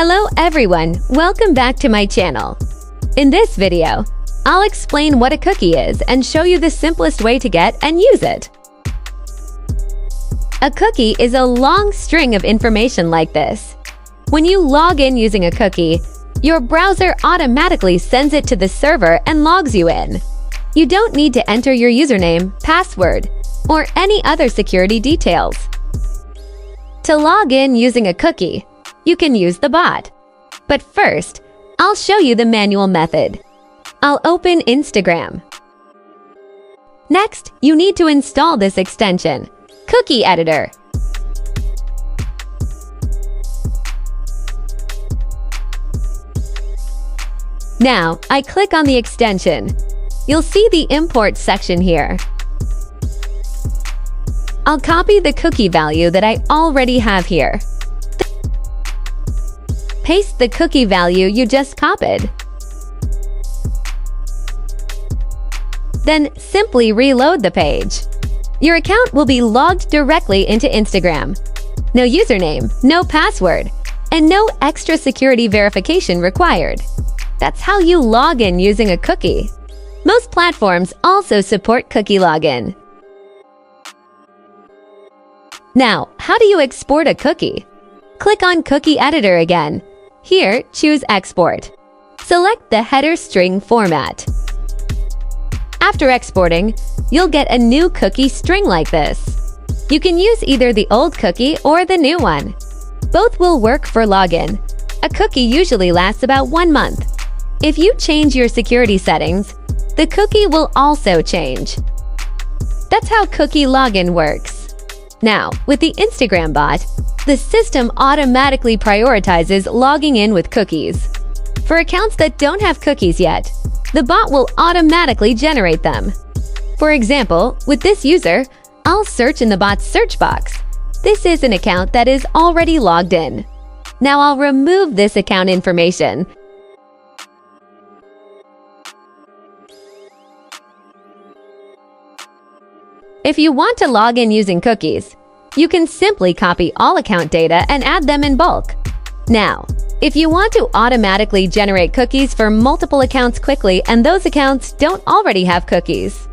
Hello everyone, welcome back to my channel. In this video, I'll explain what a cookie is and show you the simplest way to get and use it. A cookie is a long string of information like this. When you log in using a cookie, your browser automatically sends it to the server and logs you in. You don't need to enter your username, password, or any other security details. To log in using a cookie, you can use the bot. But first, I'll show you the manual method. I'll open Instagram. Next, you need to install this extension, Cookie Editor. Now, I click on the extension. You'll see the import section here. I'll copy the cookie value that I already have here. Paste the cookie value you just copied. Then simply reload the page. Your account will be logged directly into Instagram. No username, no password, and no extra security verification required. That's how you log in using a cookie. Most platforms also support cookie login. Now, how do you export a cookie? Click on Cookie Editor again. Here, choose Export. Select the header string format. After exporting, you'll get a new cookie string like this. You can use either the old cookie or the new one. Both will work for login. A cookie usually lasts about 1 month. If you change your security settings, the cookie will also change. That's how cookie login works. Now, with the Instagram bot, the system automatically prioritizes logging in with cookies. For accounts that don't have cookies yet, the bot will automatically generate them. For example, with this user, I'll search in the bot's search box. This is an account that is already logged in. Now I'll remove this account information. If you want to log in using cookies, you can simply copy all account data and add them in bulk. Now, if you want to automatically generate cookies for multiple accounts quickly and those accounts don't already have cookies,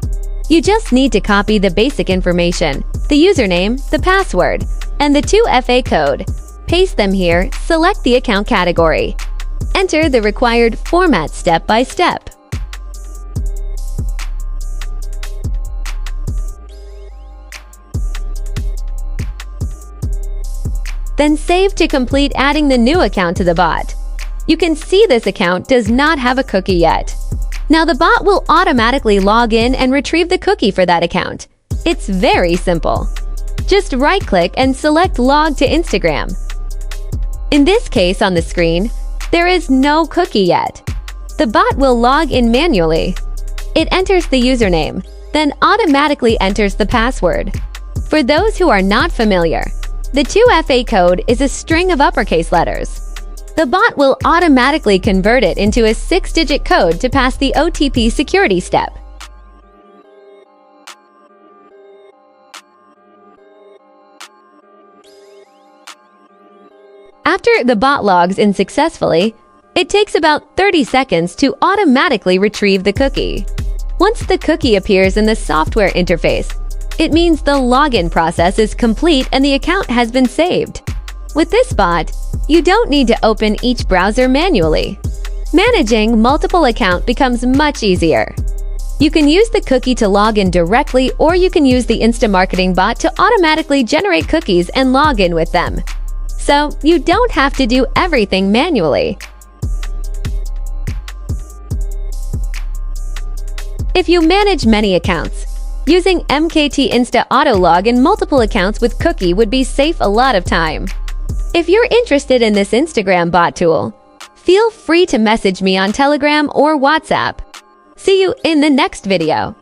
you just need to copy the basic information, the username, the password, and the 2FA code. Paste them here, select the account category. Enter the required format step by step. Then save to complete adding the new account to the bot. You can see this account does not have a cookie yet. Now the bot will automatically log in and retrieve the cookie for that account. It's very simple. Just right-click and select Log to Instagram. In this case on the screen, there is no cookie yet. The bot will log in manually. It enters the username, then automatically enters the password. For those who are not familiar, the 2FA code is a string of uppercase letters. The bot will automatically convert it into a 6-digit code to pass the OTP security step. After the bot logs in successfully, it takes about 30 seconds to automatically retrieve the cookie. Once the cookie appears in the software interface, it means the login process is complete and the account has been saved. With this bot, you don't need to open each browser manually. Managing multiple accounts becomes much easier. You can use the cookie to log in directly, or you can use the Insta marketing bot to automatically generate cookies and log in with them. So you don't have to do everything manually. If you manage many accounts, using MKT Insta Autolog in multiple accounts with cookie would be save a lot of time. If you're interested in this Instagram bot tool, feel free to message me on Telegram or WhatsApp. See you in the next video.